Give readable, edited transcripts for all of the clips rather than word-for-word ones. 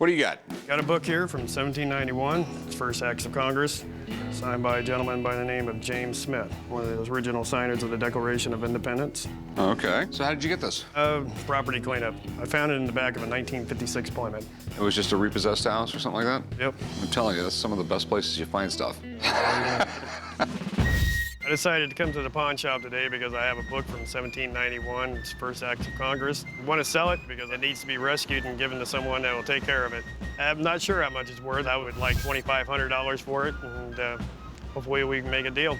What do you got? Got a book here from 1791, First Acts of Congress, signed by a gentleman by the name of James Smith, one of those original signers of the Declaration of Independence. Okay. So how did you get this? Property cleanup. I found it in the back of a 1956 Plymouth. It was just a repossessed house or something like that? Yep. I'm telling you, that's some of the best places you find stuff. I decided to come to the pawn shop today because I have a book from 1791, it's First Act of Congress. I want to sell it because it needs to be rescued and given to someone that will take care of it. I'm not sure how much it's worth. I would like $2,500 for it, and hopefully we can make a deal.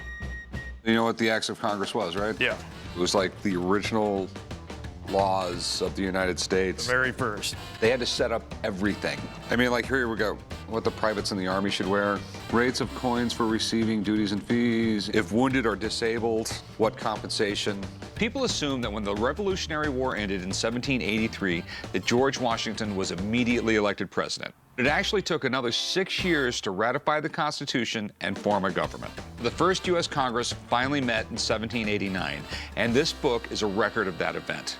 You know what the Acts of Congress was, right? Yeah. It was like the original laws of the United States. The very first. They had to set up everything. I mean, like, here we go. What the privates in the Army should wear. Rates of coins for receiving duties and fees. If wounded or disabled, what compensation. People assume that when the Revolutionary War ended in 1783, that George Washington was immediately elected president. It actually took another 6 years to ratify the Constitution and form a government. The first U.S. Congress finally met in 1789, and this book is a record of that event.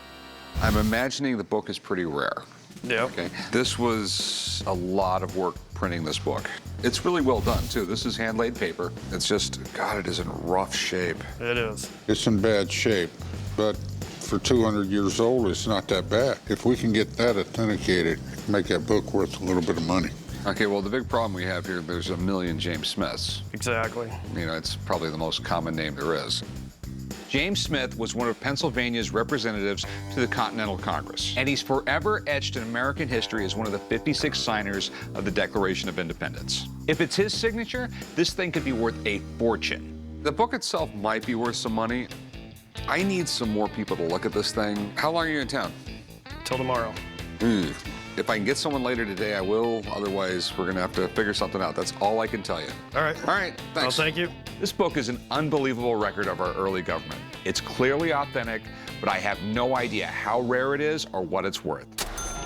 I'm imagining the book is pretty rare. Yeah. Okay. This was a lot of work printing this book. It's really well done, too. This is hand-laid paper. It's just, God, it is in rough shape. It is. It's in bad shape, but for 200 years old, it's not that bad. If we can get that authenticated, make that book worth a little bit of money. Okay, well, the big problem we have here, there's a million James Smiths. Exactly. You know, it's probably the most common name there is. James Smith was one of Pennsylvania's representatives to the Continental Congress, and he's forever etched in American history as one of the 56 signers of the Declaration of Independence. If it's his signature, this thing could be worth a fortune. The book itself might be worth some money. I need some more people to look at this thing. How long are you in town? Till tomorrow. If I can get someone later today, I will. Otherwise, we're gonna have to figure something out. That's all I can tell you. All right. All right, thanks. Well, thank you. This book is an unbelievable record of our early government. It's clearly authentic, but I have no idea how rare it is or what it's worth.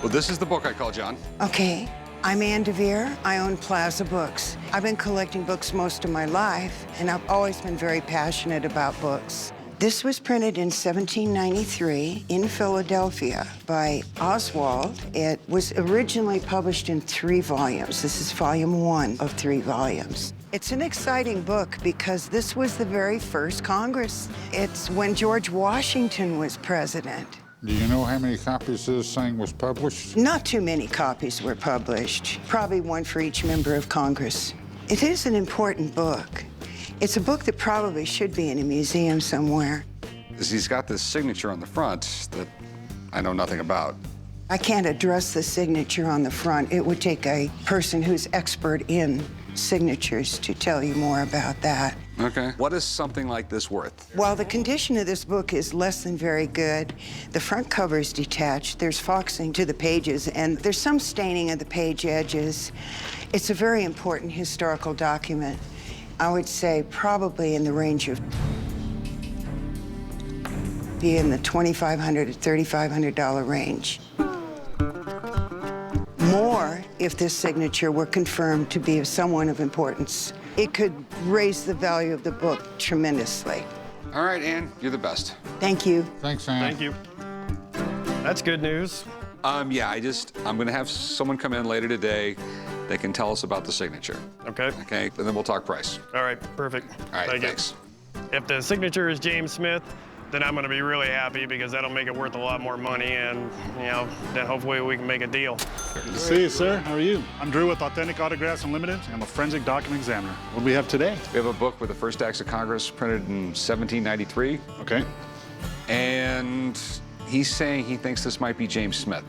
Well, this is the book I called John. Okay, I'm Ann Revere. I own Plaza Books. I've been collecting books most of my life, and I've always been very passionate about books. This was printed in 1793 in Philadelphia by Oswald. It was originally published in 3 volumes. This is volume 1 of 3 volumes. It's an exciting book because this was the very first Congress. It's when George Washington was president. Do you know how many copies this thing was published? Not too many copies were published, probably 1 for each member of Congress. It is an important book. It's a book that probably should be in a museum somewhere. He's got this signature on the front that I know nothing about. I can't address the signature on the front. It would take a person who's expert in signatures to tell you more about that. Okay. What is something like this worth? While the condition of this book is less than very good, the front cover is detached, there's foxing to the pages, and there's some staining of the page edges. It's a very important historical document. I would say probably in the range of be in the $2,500 to $3,500 range. More if this signature were confirmed to be of someone of importance. It could raise the value of the book tremendously. All right, Ann, you're the best. Thank you. Thanks, Ann. Thank you. That's good news. Yeah, I'm gonna have someone come in later today that can tell us about the signature. Okay. Okay, and then we'll talk price. All right, perfect. All right, Thank you. thanks. If the signature is James Smith, then I'm gonna be really happy because that'll make it worth a lot more money, and then hopefully we can make a deal. Good to see you, sir. How are you? I'm Drew with Authentic Autographs Unlimited. I'm a forensic document examiner. What do we have today? We have a book with the first acts of Congress printed in 1793, Okay. and he's saying he thinks this might be James Smith.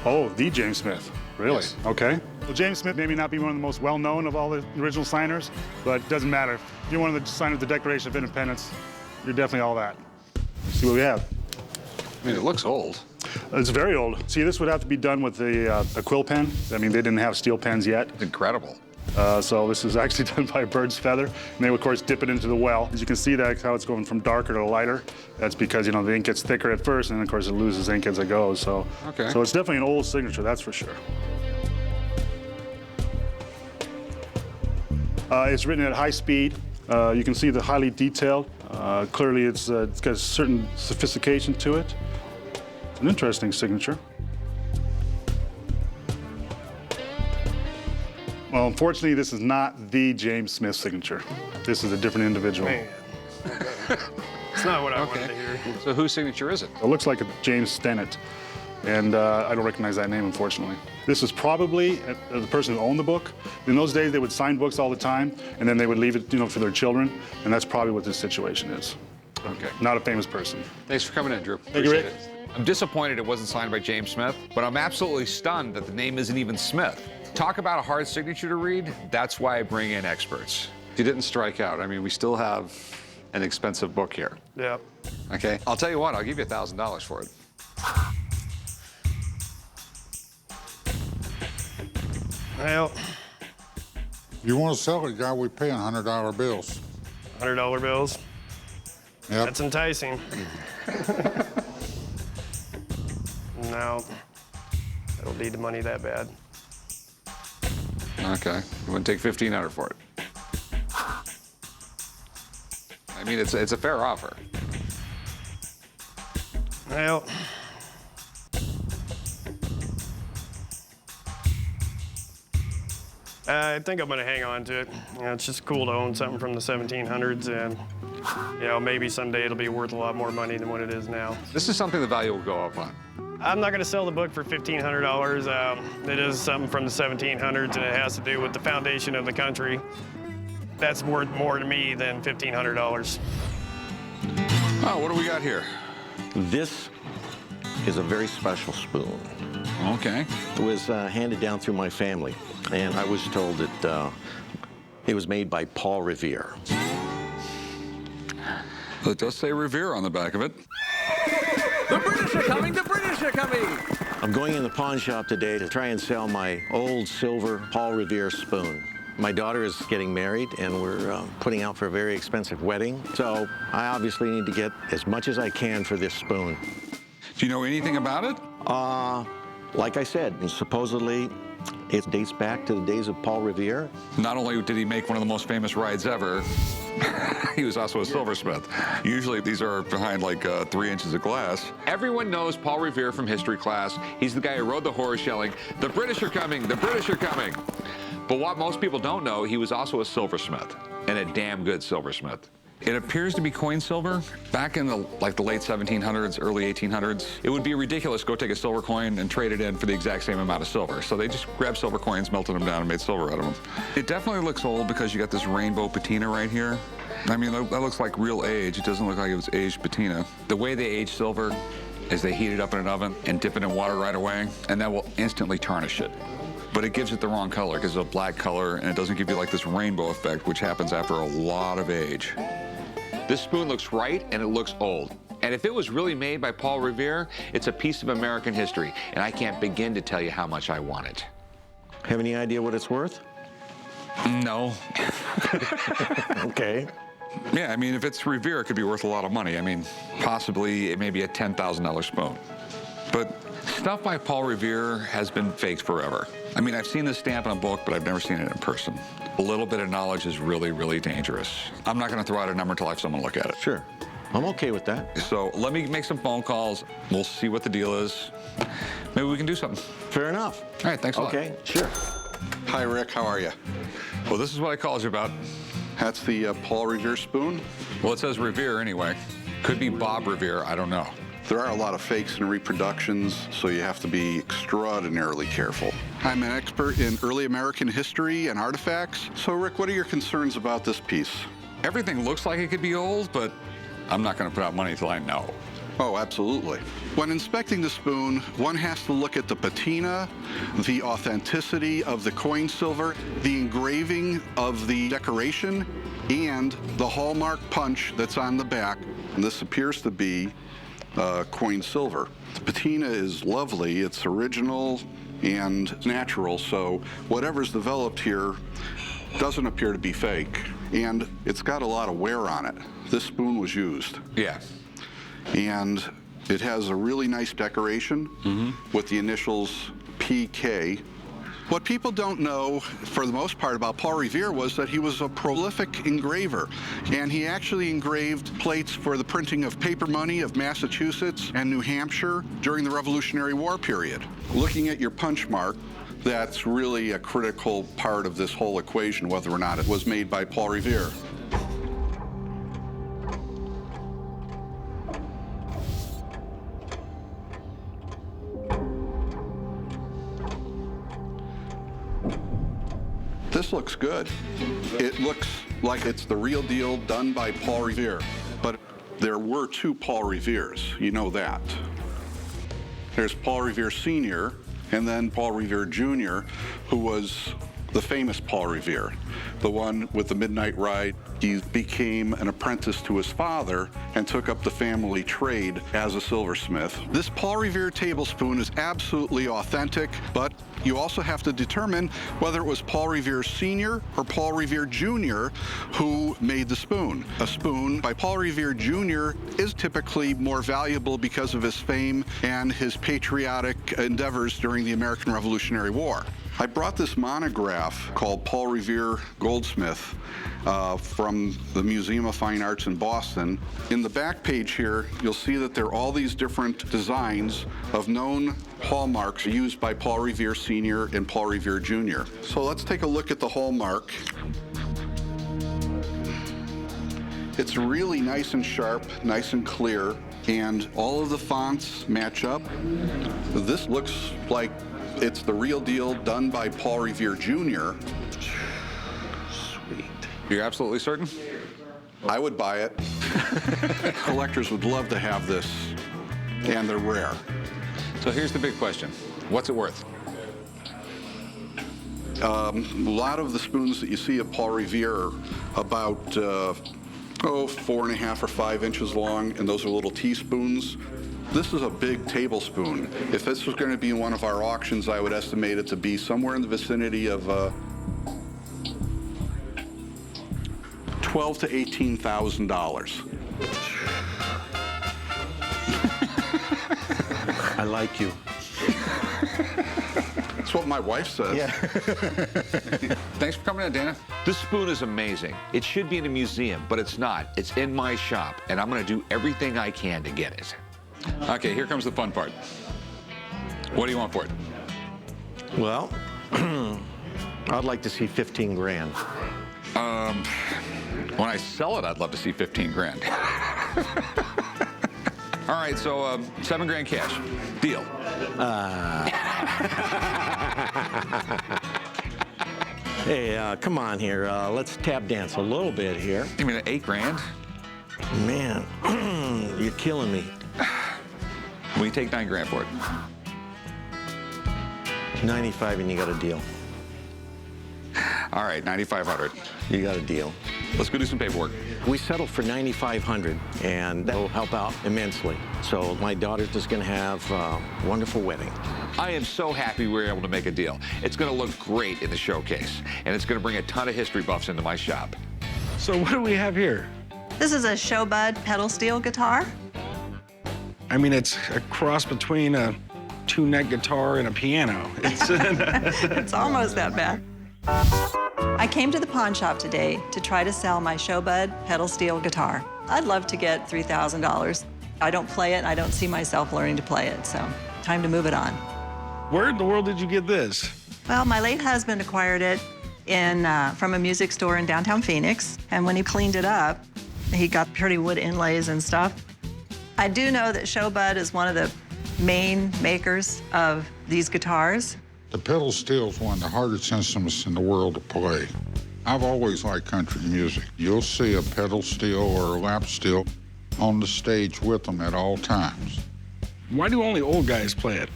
Oh, the James Smith. Really? Yes. Okay. Well, James Smith may not be one of the most well-known of all the original signers, but it doesn't matter. If you're one of the signers of the Declaration of Independence, you're definitely all that. Let's see what we have. I mean, it looks old. It's very old. See, this would have to be done with a quill pen. I mean, they didn't have steel pens yet. It's incredible. So this is actually done by a bird's feather. And they would, of course, dip it into the well. As you can see, that's how it's going from darker to lighter. That's because, the ink gets thicker at first, and then, of course, it loses ink as it goes. So, Okay. So it's definitely an old signature, that's for sure. It's written at high speed. You can see the highly detailed. Clearly, it's got a certain sophistication to it. It's an interesting signature. Well, unfortunately, this is not the James Smith signature. This is a different individual. Man. It's not what I wanted to hear. So whose signature is it? It looks like a James Stennett, and I don't recognize that name, unfortunately. This is probably the person who owned the book. In those days, they would sign books all the time, and then they would leave it, for their children, and that's probably what this situation is. Okay. Not a famous person. Thanks for coming in, Drew. Thank you, Rick. Appreciate it. I'm disappointed it wasn't signed by James Smith, but I'm absolutely stunned that the name isn't even Smith. Talk about a hard signature to read. That's why I bring in experts. You didn't strike out. I mean, we still have an expensive book here. Yeah. Okay. I'll tell you what, I'll give you $1,000 for it. Well, If you want to sell it, guy, we pay $100 bills. $100 bills. Yep. That's enticing. No, I don't need the money that bad. Okay. You want to take $1,500 for it? I mean, it's a fair offer. Well, I think I'm going to hang on to it. It's just cool to own something from the 1700s, and maybe someday it'll be worth a lot more money than what it is now. This is something the value will go up on. I'm not going to sell the book for $1,500. It is something from the 1700s, and it has to do with the foundation of the country. That's worth more to me than $1,500. Oh, what do we got here? This is a very special spoon. Okay. It was handed down through my family, and I was told that it was made by Paul Revere. It does say Revere on the back of it. The British are coming! The British are coming! I'm going in the pawn shop today to try and sell my old silver Paul Revere spoon. My daughter is getting married, and we're putting out for a very expensive wedding, so I obviously need to get as much as I can for this spoon. Do you know anything about it? Like I said, supposedly it dates back to the days of Paul Revere. Not only did he make one of the most famous rides ever, he was also a silversmith. Usually these are behind like 3 inches of glass. Everyone knows Paul Revere from history class. He's the guy who rode the horse yelling, "The British are coming, the British are coming." But what most people don't know, he was also a silversmith, and a damn good silversmith. It appears to be coin silver. Back in the late 1700s, early 1800s, it would be ridiculous to go take a silver coin and trade it in for the exact same amount of silver. So they just grabbed silver coins, melted them down, and made silver out of them. It definitely looks old because you got this rainbow patina right here. I mean, that looks like real age. It doesn't look like it was aged patina. The way they age silver is they heat it up in an oven and dip it in water right away, and that will instantly tarnish it. But it gives it the wrong color, because it's a black color, and it doesn't give you like this rainbow effect, which happens after a lot of age. This spoon looks right, and it looks old. And if it was really made by Paul Revere, it's a piece of American history, and I can't begin to tell you how much I want it. Have any idea what it's worth? No. Okay. Yeah, I mean, if it's Revere, it could be worth a lot of money. I mean, possibly it may be a $10,000 spoon. But stuff by Paul Revere has been faked forever. I mean, I've seen this stamp on a book, but I've never seen it in person. A little bit of knowledge is really, really dangerous. I'm not going to throw out a number until I have someone look at it. Sure. I'm okay with that. So let me make some phone calls. We'll see what the deal is. Maybe we can do something. Fair enough. All right, thanks a lot. Okay, sure. Hi, Rick. How are you? Well, this is what I called you about. That's the Paul Revere spoon. Well, it says Revere anyway. Could be Bob Revere, I don't know. There are a lot of fakes and reproductions, so you have to be extraordinarily careful. I'm an expert in early American history and artifacts. So, Rick, what are your concerns about this piece? Everything looks like it could be old, but I'm not going to put out money until I know. Oh, absolutely. When inspecting the spoon, one has to look at the patina, the authenticity of the coin silver, the engraving of the decoration, and the hallmark punch that's on the back. And this appears to be coin silver. The patina is lovely. It's original and natural, so whatever's developed here doesn't appear to be fake. And it's got a lot of wear on it. This spoon was used. Yeah. And it has a really nice decoration with the initials PK. What people don't know, for the most part, about Paul Revere was that he was a prolific engraver, and he actually engraved plates for the printing of paper money of Massachusetts and New Hampshire during the Revolutionary War period. Looking at your punch mark, that's really a critical part of this whole equation, whether or not it was made by Paul Revere. This looks good. It looks like it's the real deal done by Paul Revere. But there were two Paul Reveres, you know that. There's Paul Revere Sr. and then Paul Revere Jr., who was the famous Paul Revere, the one with the midnight ride. He became an apprentice to his father and took up the family trade as a silversmith. This Paul Revere tablespoon is absolutely authentic, but you also have to determine whether it was Paul Revere Sr. or Paul Revere Jr. who made the spoon. A spoon by Paul Revere Jr. is typically more valuable because of his fame and his patriotic endeavors during the American Revolutionary War. I brought this monograph called Paul Revere Goldsmith from the Museum of Fine Arts in Boston. In the back page here, you'll see that there are all these different designs of known hallmarks used by Paul Revere Sr. and Paul Revere Jr. So let's take a look at the hallmark. It's really nice and sharp, nice and clear, and all of the fonts match up. This looks like it's the real deal done by Paul Revere Jr. Sweet. You're absolutely certain? I would buy it. Collectors would love to have this, and they're rare. So here's the big question. What's it worth? A lot of the spoons that you see of Paul Revere are about 4.5 or 5 inches long, and those are little teaspoons. This is a big tablespoon. If this was going to be in one of our auctions, I would estimate it to be somewhere in the vicinity of $12,000 to $18,000. I like you. That's what my wife says. Yeah. Thanks for coming in, Dana. This spoon is amazing. It should be in a museum, but it's not. It's in my shop, and I'm going to do everything I can to get it. Okay, here comes the fun part. What do you want for it? Well, I'd like to see 15 grand. When I sell it, I'd love to see 15 grand. All right, so 7 grand cash. Deal. Hey, come on here. Let's tap dance a little bit here. You mean 8 grand? Man, you're killing me. We take 9 grand for it. 95 and you got a deal. All right, 9,500. You got a deal. Let's go do some paperwork. We settled for 9,500, and that will help out immensely. So my daughter's just going to have a wonderful wedding. I am so happy we were able to make a deal. It's going to look great in the showcase, and it's going to bring a ton of history buffs into my shop. So what do we have here? This is a Sho-Bud pedal steel guitar. I mean, it's a cross between a 2-neck guitar and a piano. It's almost that bad. I came to the pawn shop today to try to sell my Sho-Bud pedal steel guitar. I'd love to get $3,000. I don't play it, I don't see myself learning to play it, so time to move it on. Where in the world did you get this? Well, my late husband acquired it from a music store in downtown Phoenix, and when he cleaned it up, he got pretty wood inlays and stuff. I do know that Sho-Bud is one of the main makers of these guitars. The pedal steel is one of the hardest instruments in the world to play. I've always liked country music. You'll see a pedal steel or a lap steel on the stage with them at all times. Why do only old guys play it?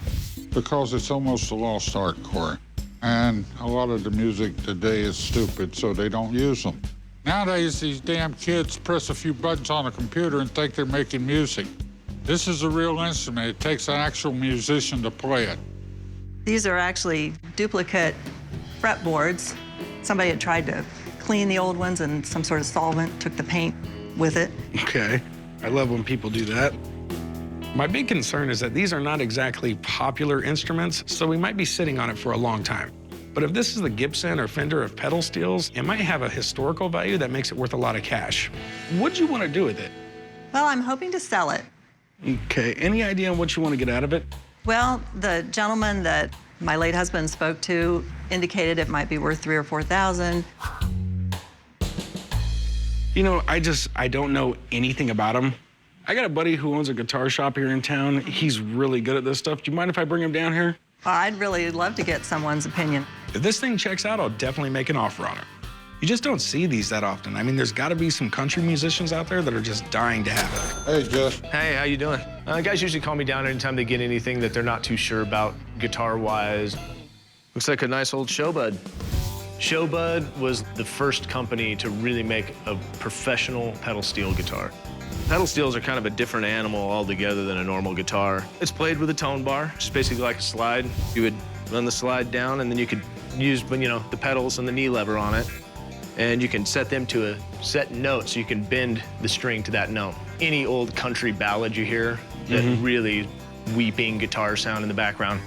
Because it's almost a lost art, Corey. And a lot of the music today is stupid, so they don't use them. Nowadays, these damn kids press a few buttons on a computer and think they're making music. This is a real instrument. It takes an actual musician to play it. These are actually duplicate fretboards. Somebody had tried to clean the old ones and some sort of solvent took the paint with it. Okay, I love when people do that. My big concern is that these are not exactly popular instruments, so we might be sitting on it for a long time. But if this is the Gibson or Fender of pedal steels, it might have a historical value that makes it worth a lot of cash. What'd you want to do with it? Well, I'm hoping to sell it. Okay, any idea on what you want to get out of it? Well, the gentleman that my late husband spoke to indicated it might be worth $3,000 or $4,000. You know, I don't know anything about them. I got a buddy who owns a guitar shop here in town. He's really good at this stuff. Do you mind if I bring him down here? Well, I'd really love to get someone's opinion. If this thing checks out, I'll definitely make an offer on it. You just don't see these that often. I mean, there's got to be some country musicians out there that are just dying to have it. Hey, Jeff. Hey, how you doing? Guys usually call me down anytime they get anything that they're not too sure about guitar-wise. Looks like a nice old Sho-Bud. Sho-Bud was the first company to really make a professional pedal steel guitar. Pedal steels are kind of a different animal altogether than a normal guitar. It's played with a tone bar, just basically like a slide. You would run the slide down, and then you could use, you know, the pedals and the knee lever on it. And you can set them to a set note, so you can bend the string to that note. Any old country ballad you hear, that really weeping guitar sound in the background,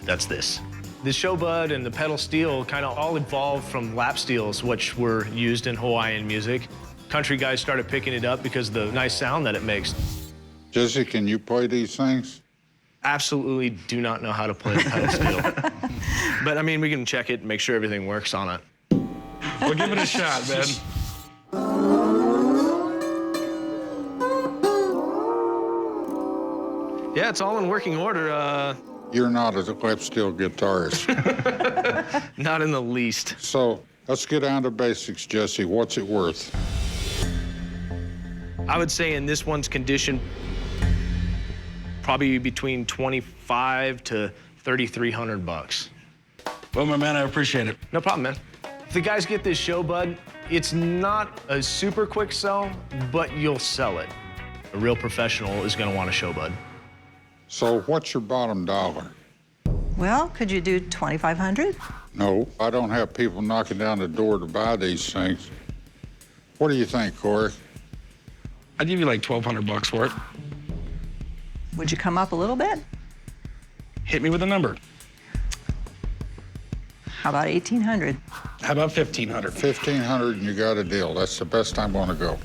that's this. The Sho-Bud and the pedal steel kind of all evolved from lap steels, which were used in Hawaiian music. Country guys started picking it up because of the nice sound that it makes. Jesse, can you play these things? Absolutely do not know how to play the pedal steel. But I mean, we can check it and make sure everything works on it. Well, give it a shot, man. Yeah, it's all in working order. You're not a lap steel guitarist. Not in the least. So let's get down to basics, Jesse. What's it worth? I would say in this one's condition, probably between $2,500 to $3,300. Well, my man, I appreciate it. No problem, man. If the guys get this Sho-Bud, it's not a super quick sell, but you'll sell it. A real professional is gonna want a Sho-Bud. So what's your bottom dollar? Well, could you do $2,500? No, I don't have people knocking down the door to buy these things. What do you think, Corey? I'd give you like $1,200 for it. Would you come up a little bit? Hit me with a number. How about $1,800? How about $1,500? $1,500 and you got a deal. That's the best I'm gonna go.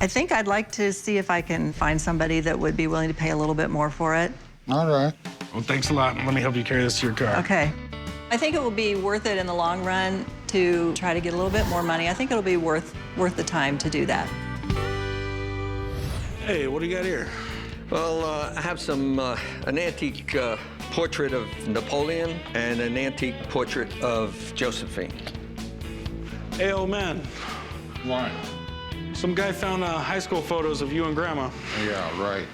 I think I'd like to see if I can find somebody that would be willing to pay a little bit more for it. All right. Well, thanks a lot. Let me help you carry this to your car. Okay. I think it will be worth it in the long run to try to get a little bit more money. I think it'll be worth the time to do that. Hey, what do you got here? Well, I have some an antique portrait of Napoleon and an antique portrait of Josephine. Hey, old man. Why? Some guy found high school photos of you and Grandma. Yeah, right.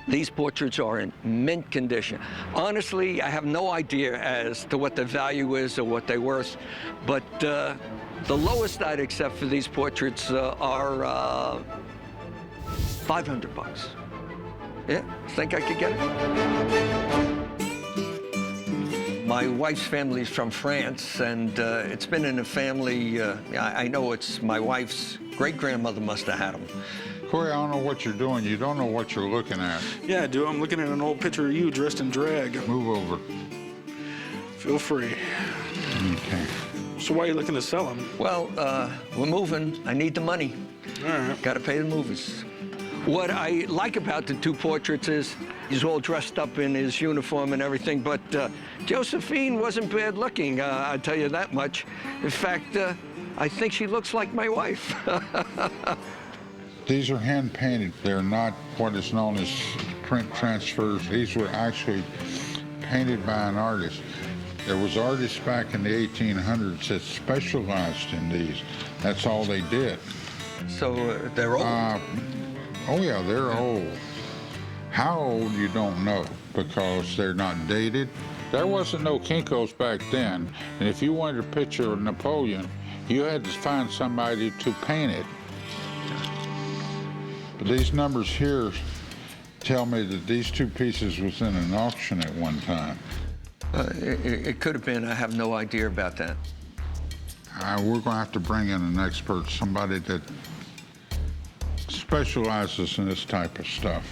These portraits are in mint condition. Honestly, I have no idea as to what the value is or what they're worth, but the lowest I'd accept for these portraits are $500. Yeah, think I could get it? My wife's family's from France, and it's been in the family. I know it's my wife's great-grandmother must have had them. Corey, I don't know what you're doing. You don't know what you're looking at. Yeah, dude, I'm looking at an old picture of you dressed in drag. Move over. Feel free. Okay. So why are you looking to sell them? Well, we're moving. I need the money. All right. Got to pay the movers. What I like about the two portraits is he's all dressed up in his uniform and everything, but Josephine wasn't bad looking, I'll tell you that much. In fact, I think she looks like my wife. These are hand painted. They're not what is known as print transfers. These were actually painted by an artist. There was artists back in the 1800s that specialized in these. That's all they did. So they're old? Oh yeah, they're old. How old, you don't know, because they're not dated. There wasn't no Kinko's back then, and if you wanted a picture of Napoleon, you had to find somebody to paint it. But these numbers here tell me that these two pieces was in an auction at one time. It could have been. I have no idea about that. We're going to have to bring in an expert, somebody that specializes in this type of stuff.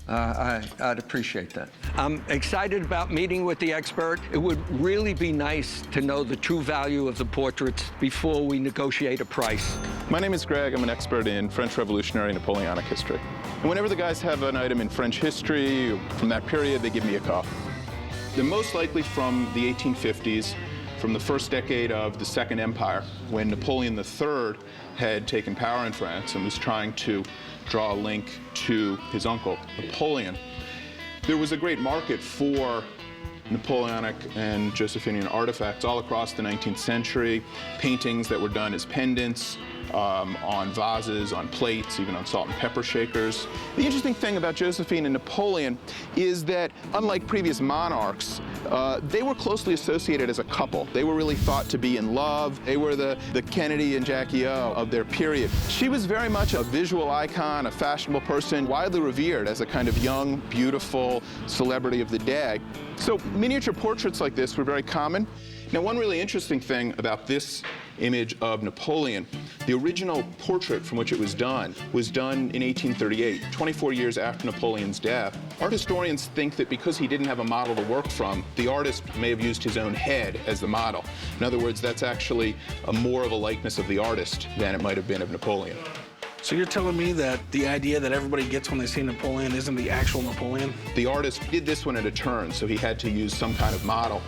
I'd appreciate that. I'm excited about meeting with the expert. It would really be nice to know the true value of the portraits before we negotiate a price. My name is Greg. I'm an expert in French Revolutionary Napoleonic history. And whenever the guys have an item in French history from that period, they give me a call. They're most likely from the 1850s, from the first decade of the Second Empire, when Napoleon III had taken power in France and was trying to draw a link to his uncle, Napoleon. There was a great market for Napoleonic and Josephinian artifacts all across the 19th century, paintings that were done as pendants, on vases, on plates, even on salt and pepper shakers. The interesting thing about Josephine and Napoleon is that, unlike previous monarchs, they were closely associated as a couple. They were really thought to be in love. They were the Kennedy and Jackie O of their period. She was very much a visual icon, a fashionable person, widely revered as a kind of young, beautiful celebrity of the day. So miniature portraits like this were very common. Now, one really interesting thing about this image of Napoleon, the original portrait from which it was done in 1838, 24 years after Napoleon's death. Art historians think that because he didn't have a model to work from, the artist may have used his own head as the model. In other words, that's actually more of a likeness of the artist than it might have been of Napoleon. So you're telling me that the idea that everybody gets when they see Napoleon isn't the actual Napoleon? The artist did this one at a turn, so he had to use some kind of model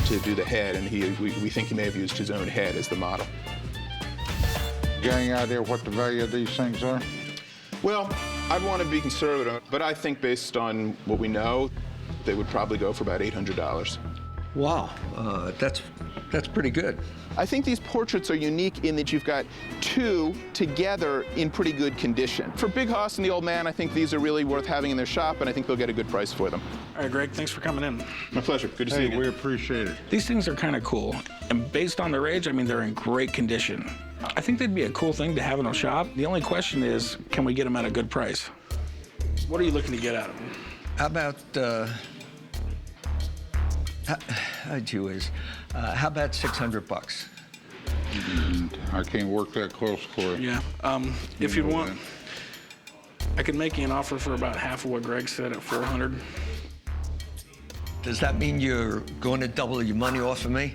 to do the head, and we think he may have used his own head as the model. Got any idea what the value of these things are? Well, I'd want to be conservative, but I think based on what we know, they would probably go for about $800. Wow, that's pretty good. I think these portraits are unique in that you've got two together in pretty good condition. For Big Hoss and the Old Man, I think these are really worth having in their shop, and I think they'll get a good price for them. All right, Greg, thanks for coming in. My pleasure. Good to see you again. We appreciate it. These things are kind of cool. And based on their age, I mean, they're in great condition. I think they'd be a cool thing to have in a shop. The only question is, can we get them at a good price? What are you looking to get out of them? How about, how about 600 bucks? I can't work that close, Corey. Yeah. If you want, I could make you an offer for about half of what Greg said at 400. Does that mean you're going to double your money off of me?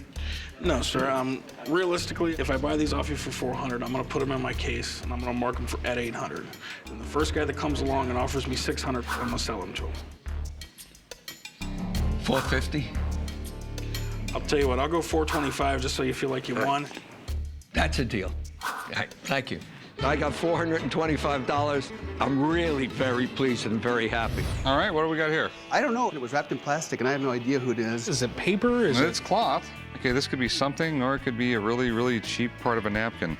No, sir. Realistically, if I buy these off you for 400, I'm going to put them in my case, and I'm going to mark them at 800. And the first guy that comes along and offers me 600, I'm going to sell them to him. 450? I'll tell you what, I'll go 425 just so you feel like you won. That's a deal. All right, thank you. I got $425. I'm really very pleased and very happy. All right, what do we got here? I don't know. It was wrapped in plastic, and I have no idea who it is. Is it paper? It's cloth. Okay, this could be something, or it could be a really, really cheap part of a napkin.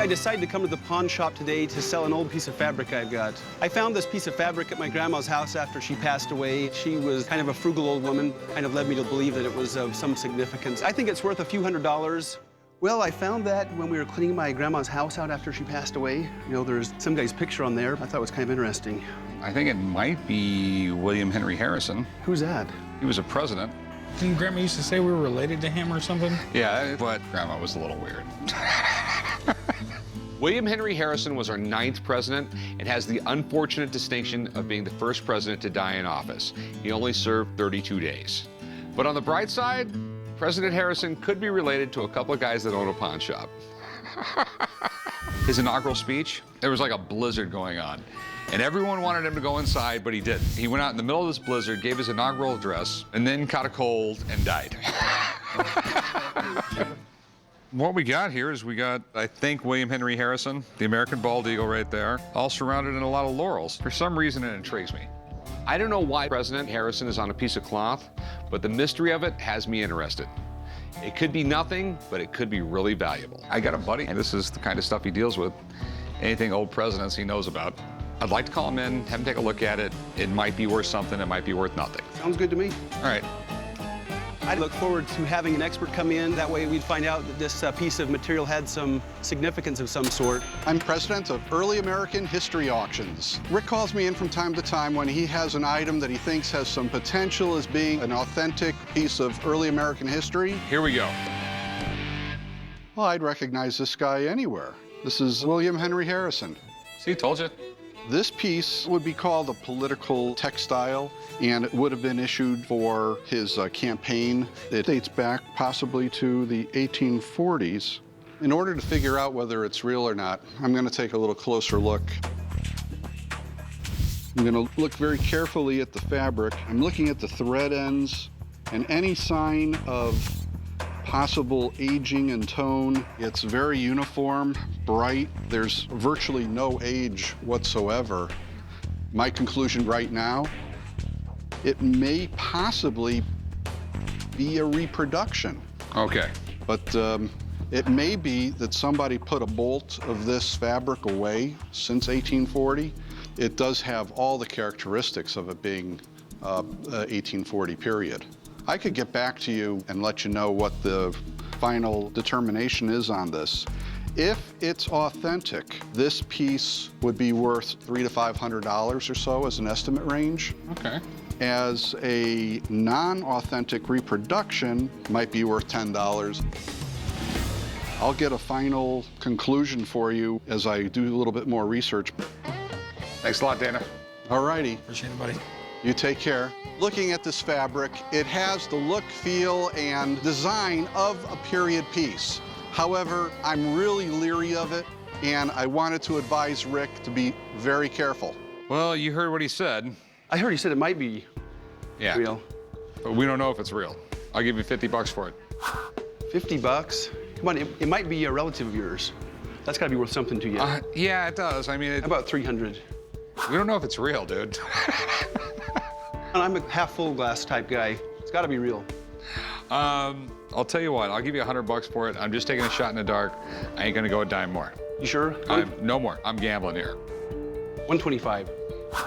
I decided to come to the pawn shop today to sell an old piece of fabric I've got. I found this piece of fabric at my grandma's house after she passed away. She was kind of a frugal old woman, kind of led me to believe that it was of some significance. I think it's worth a few $100s. Well, I found that when we were cleaning my grandma's house out after she passed away. You know, there's some guy's picture on there. I thought it was kind of interesting. I think it might be William Henry Harrison. Who's that? He was a president. Didn't Grandma used to say we were related to him or something? Yeah, but Grandma was a little weird. William Henry Harrison was our 9th president and has the unfortunate distinction of being the first president to die in office. He only served 32 days. But on the bright side, President Harrison could be related to a couple of guys that own a pawn shop. His inaugural speech, there was like a blizzard going on. And everyone wanted him to go inside, but he didn't. He went out in the middle of this blizzard, gave his inaugural address, and then caught a cold and died. What we got here is we got, I think, William Henry Harrison, the American bald eagle right there, all surrounded in a lot of laurels. For some reason, it intrigues me. I don't know why President Harrison is on a piece of cloth, but the mystery of it has me interested. It could be nothing, but it could be really valuable. I got a buddy, and this is the kind of stuff he deals with. Anything old presidents he knows about. I'd like to call him in, have him take a look at it. It might be worth something, it might be worth nothing. Sounds good to me. All right. I look forward to having an expert come in. That way we'd find out that this piece of material had some significance of some sort. I'm president of Early American History Auctions. Rick calls me in from time to time when he has an item that he thinks has some potential as being an authentic piece of early American history. Here we go. Well, I'd recognize this guy anywhere. This is William Henry Harrison. See, told you. This piece would be called a political textile, and it would have been issued for his campaign. It dates back possibly to the 1840s. In order to figure out whether it's real or not, I'm going to take a little closer look. I'm going to look very carefully at the fabric. I'm looking at the thread ends and any sign of possible aging and tone. It's very uniform, bright. There's virtually no age whatsoever. My conclusion right now, it may possibly be a reproduction. Okay. But it may be that somebody put a bolt of this fabric away since 1840. It does have all the characteristics of it being 1840 period. I could get back to you and let you know what the final determination is on this. If it's authentic, this piece would be worth $300 to $500 or so as an estimate range. Okay. As a non-authentic reproduction, might be worth $10. I'll get a final conclusion for you as I do a little bit more research. Thanks a lot, Dana. All righty. Appreciate it, buddy. You take care. Looking at this fabric, it has the look, feel, and design of a period piece. However, I'm really leery of it, and I wanted to advise Rick to be very careful. Well, you heard what he said. I heard he said it might be real. But we don't know if it's real. I'll give you 50 bucks for it. 50 bucks? Come on, it might be a relative of yours. That's got to be worth something to you. Yeah, it does. I mean, How about 300? We don't know if it's real, dude. I'm a half full glass type guy. It's got to be real. I'll tell you what, I'll give you 100 bucks for it. I'm just taking a shot in the dark. I ain't gonna go a dime more. You sure? No more. I'm gambling here. 125.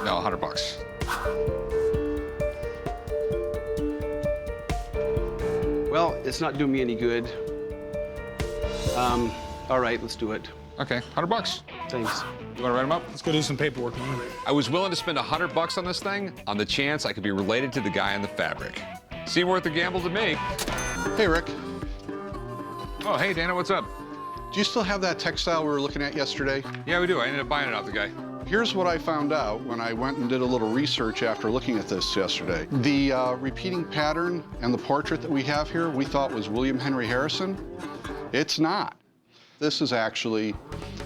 No, 100 bucks. Well, it's not doing me any good. All right, let's do it. Okay, 100 bucks. Thanks. You wanna write them up? Let's go do some paperwork, man. I was willing to spend 100 bucks on this thing on the chance I could be related to the guy in the fabric. Seemed worth the gamble to me. Hey, Rick. Oh, hey, Dana, what's up? Do you still have that textile we were looking at yesterday? Yeah, we do. I ended up buying it off the guy. Here's what I found out when I went and did a little research after looking at this yesterday. The repeating pattern and the portrait that we have here, we thought was William Henry Harrison. It's not. This is actually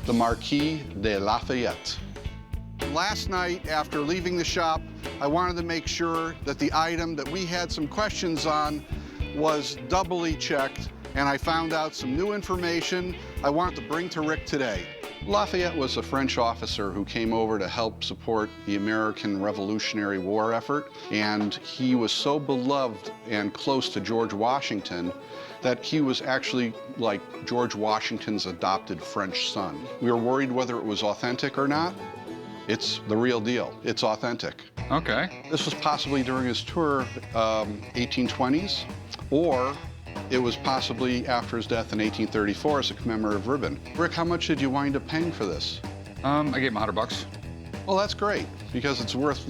the Marquis de Lafayette. Last night, after leaving the shop, I wanted to make sure that the item that we had some questions on was doubly checked, and I found out some new information I wanted to bring to Rick today. Lafayette was a French officer who came over to help support the American Revolutionary War effort, and he was so beloved and close to George Washington that he was actually like George Washington's adopted French son. We were worried whether it was authentic or not. It's the real deal. It's authentic. Okay. This was possibly during his tour, 1820s, or it was possibly after his death in 1834 as a commemorative ribbon. Rick, how much did you wind up paying for this? I gave him 100 bucks. Well, that's great, because it's worth,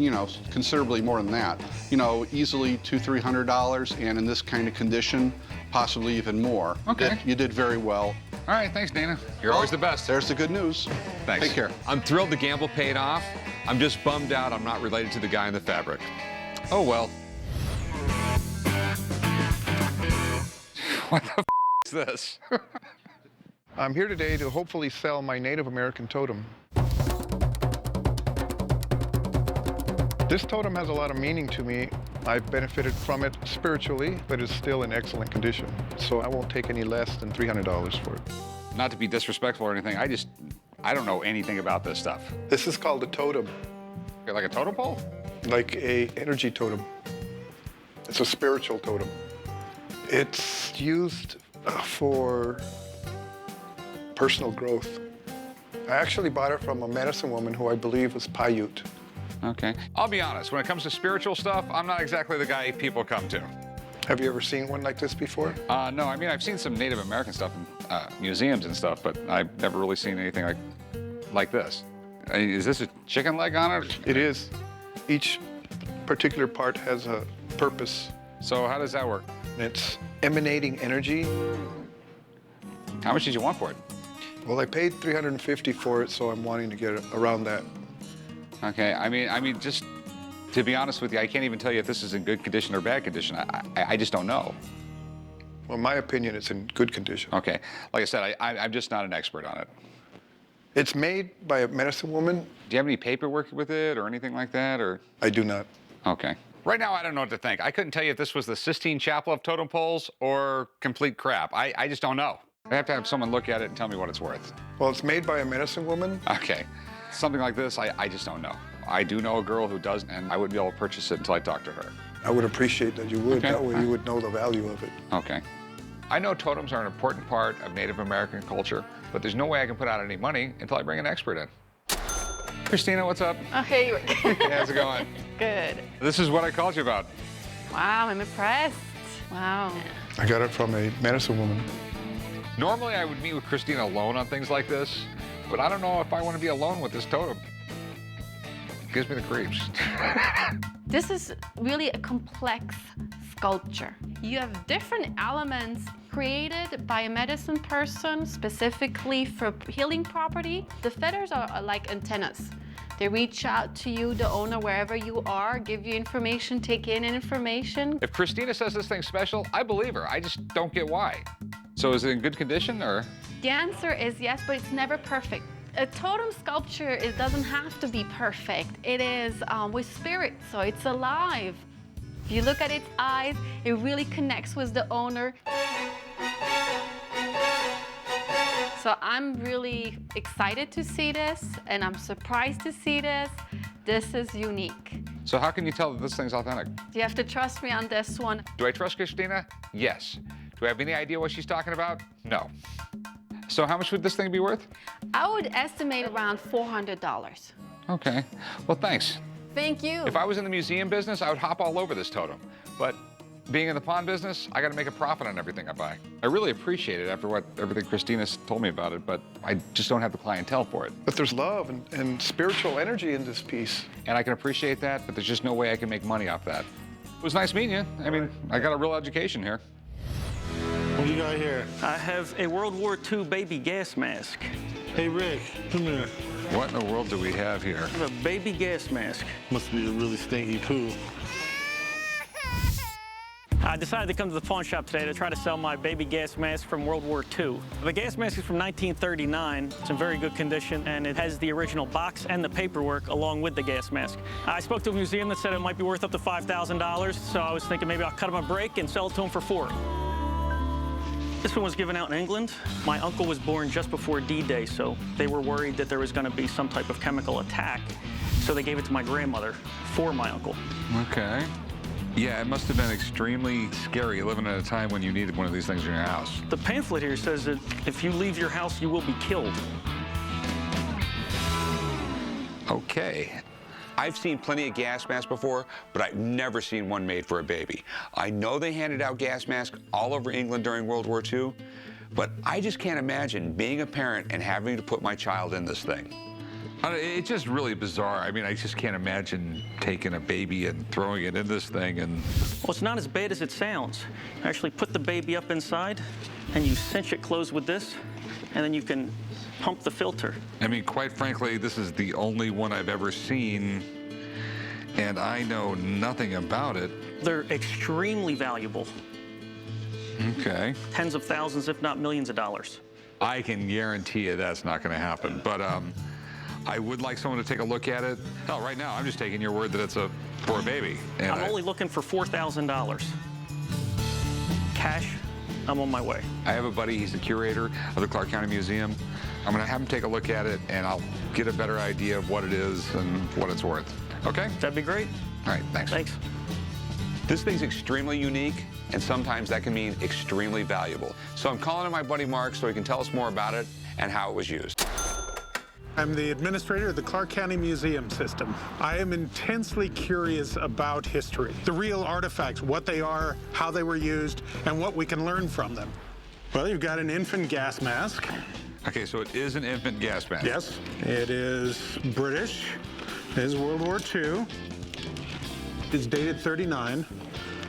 considerably more than that. Easily $200, $300, and in this kind of condition, possibly even more. Okay. You did very well. All right, thanks, Dana. You're always the best. There's the good news. Thanks. Take care. I'm thrilled the gamble paid off. I'm just bummed out I'm not related to the guy in the fabric. Oh, well. What the f is this? I'm here today to hopefully sell my Native American totem. This totem has a lot of meaning to me. I've benefited from it spiritually, but it's still in excellent condition. So I won't take any less than $300 for it. Not to be disrespectful or anything, I don't know anything about this stuff. This is called a totem. Like a totem pole? Like a energy totem. It's a spiritual totem. It's used for personal growth. I actually bought it from a medicine woman who I believe was Paiute. Okay. I'll be honest, when it comes to spiritual stuff, I'm not exactly the guy people come to. Have you ever seen one like this before? No, I mean, I've seen some Native American stuff in museums and stuff, but I've never really seen anything like this. Is this a chicken leg on it? It is. Each particular part has a purpose. So how does that work? It's emanating energy. How much did you want for it? Well, I paid $350 for it, so I'm wanting to get it around that. Okay, I mean, just to be honest with you, I can't even tell you if this is in good condition or bad condition. I just don't know. Well, in my opinion, it's in good condition. Okay, like I said, I'm just not an expert on it. It's made by a medicine woman. Do you have any paperwork with it or anything like that, or? I do not. Okay. Right now, I don't know what to think. I couldn't tell you if this was the Sistine Chapel of totem poles or complete crap. I just don't know. I have to have someone look at it and tell me what it's worth. Well, it's made by a medicine woman. Okay. Something like this, I just don't know. I do know a girl who does, and I wouldn't be able to purchase it until I talk to her. I would appreciate that you would. Okay. That way you would know the value of it. Okay. I know totems are an important part of Native American culture, but there's no way I can put out any money until I bring an expert in. Christina, what's up? Oh, hey. Hey, how's it going? Good. This is what I called you about. Wow, I'm impressed. Wow. I got it from a medicine woman. Normally, I would meet with Christina alone on things like this, but I don't know if I want to be alone with this totem. It gives me the creeps. This is really a complex sculpture. You have different elements created by a medicine person specifically for healing property. The feathers are like antennas. They reach out to you, the owner, wherever you are, give you information, take in information. If Christina says this thing's special, I believe her. I just don't get why. So is it in good condition, or? The answer is yes, but it's never perfect. A totem sculpture, it doesn't have to be perfect. It is with spirit, so it's alive. If you look at its eyes, it really connects with the owner. So I'm really excited to see this, and I'm surprised to see this. This is unique. So how can you tell that this thing's authentic? You have to trust me on this one. Do I trust Christina? Yes. Do I have any idea what she's talking about? No. So how much would this thing be worth? I would estimate around $400. Okay. Well, thanks. Thank you. If I was in the museum business, I would hop all over this totem. But being in the pawn business, I got to make a profit on everything I buy. I really appreciate it after everything Christina's told me about it, but I just don't have the clientele for it. But there's love and spiritual energy in this piece. And I can appreciate that, but there's just no way I can make money off that. It was nice meeting you. I mean, I got a real education here. What do you got here? I have a World War II baby gas mask. Hey, Rick, come here. What in the world do we have here? I have a baby gas mask. Must be a really stinky poo. I decided to come to the pawn shop today to try to sell my baby gas mask from World War II. The gas mask is from 1939. It's in very good condition, and it has the original box and the paperwork along with the gas mask. I spoke to a museum that said it might be worth up to $5,000, so I was thinking maybe I'll cut them a break and sell it to them for $4,000. This one was given out in England. My uncle was born just before D-Day, so they were worried that there was going to be some type of chemical attack. So they gave it to my grandmother for my uncle. Okay. Yeah, it must have been extremely scary living at a time when you needed one of these things in your house. The pamphlet here says that if you leave your house, you will be killed. Okay. I've seen plenty of gas masks before, but I've never seen one made for a baby. I know they handed out gas masks all over England during World War II, but I just can't imagine being a parent and having to put my child in this thing. It's just really bizarre. I mean, I just can't imagine taking a baby and throwing it in this thing and... Well, it's not as bad as it sounds. You actually put the baby up inside, and you cinch it closed with this, and then you can pump the filter. I mean, quite frankly, this is the only one I've ever seen, and I know nothing about it. They're extremely valuable. Okay. Tens of thousands, if not millions of dollars. I can guarantee you that's not going to happen, but I would like someone to take a look at it. Hell, right now, I'm just taking your word that it's for a baby. And I'm only looking for $4,000. Cash, I'm on my way. I have a buddy, he's the curator of the Clark County Museum. I'm gonna have him take a look at it, and I'll get a better idea of what it is and what it's worth. Okay? That'd be great. All right, thanks. Thanks. This thing's extremely unique, and sometimes that can mean extremely valuable. So I'm calling in my buddy Mark so he can tell us more about it and how it was used. I'm the administrator of the Clark County Museum System. I am intensely curious about history, the real artifacts, what they are, how they were used, and what we can learn from them. Well, you've got an infant gas mask. Okay, so it is an infant gas mask. Yes, it is British. It is World War II. It's dated 39.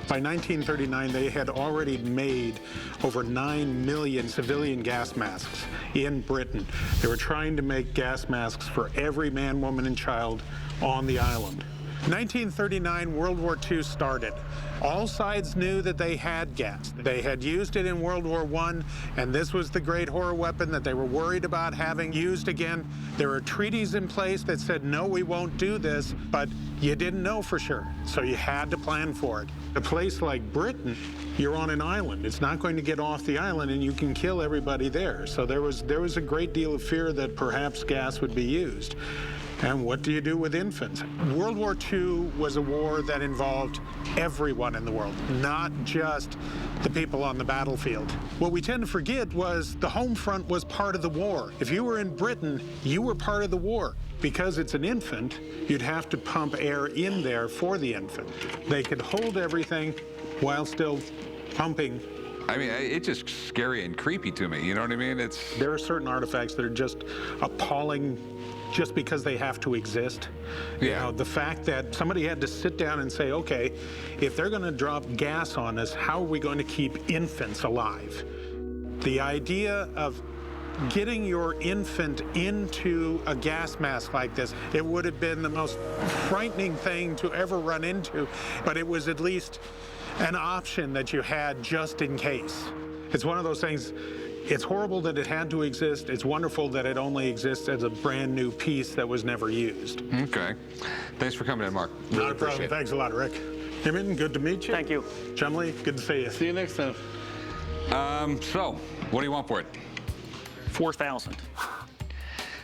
By 1939, they had already made over 9 million civilian gas masks in Britain. They were trying to make gas masks for every man, woman, and child on the island. 1939, World War II started. All sides knew that they had gas. They had used it in World War I, and this was the great horror weapon that they were worried about having used again. There were treaties in place that said, no, we won't do this, but you didn't know for sure, so you had to plan for it. A place like Britain, you're on an island. It's not going to get off the island, and you can kill everybody there. So there was a great deal of fear that perhaps gas would be used. And what do you do with infants? World War II was a war that involved everyone in the world, not just the people on the battlefield. What we tend to forget was the home front was part of the war. If you were in Britain, you were part of the war. Because it's an infant, you'd have to pump air in there for the infant. They could hold everything while still pumping. I mean, it's just scary and creepy to me, you know what I mean? There are certain artifacts that are just appalling just because they have to exist. Yeah. You know, the fact that somebody had to sit down and say, okay, if they're going to drop gas on us, how are we going to keep infants alive? The idea of getting your infant into a gas mask like this, it would have been the most frightening thing to ever run into, but it was at least an option that you had just in case. It's one of those things. It's horrible that it had to exist. It's wonderful that it only exists as a brand new piece that was never used. Okay. Thanks for coming in, Mark. Really Not a problem. Thanks a lot, Rick. Heyman, good to meet you. Thank you. Chumley, good to see you. See you next time. So, what do you want for it? 4,000.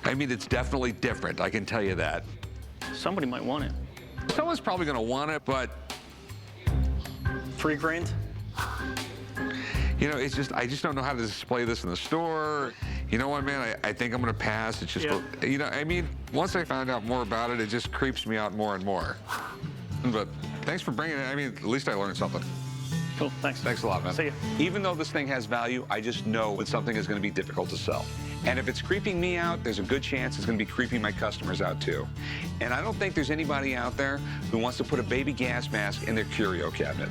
I mean, it's definitely different. I can tell you that. Somebody might want it. Someone's probably going to want it, but $3,000. you know, it's just, I just don't know how to display this in the store. You know what, man? I think I'm going to pass. It's just, you know, I mean, once I found out more about it, it just creeps me out more and more. But thanks for bringing it. I mean, at least I learned something. Cool, thanks. Thanks a lot, man. See you. Even though this thing has value, I just know that something is going to be difficult to sell. And if it's creeping me out, there's a good chance it's going to be creeping my customers out too. And I don't think there's anybody out there who wants to put a baby gas mask in their curio cabinet.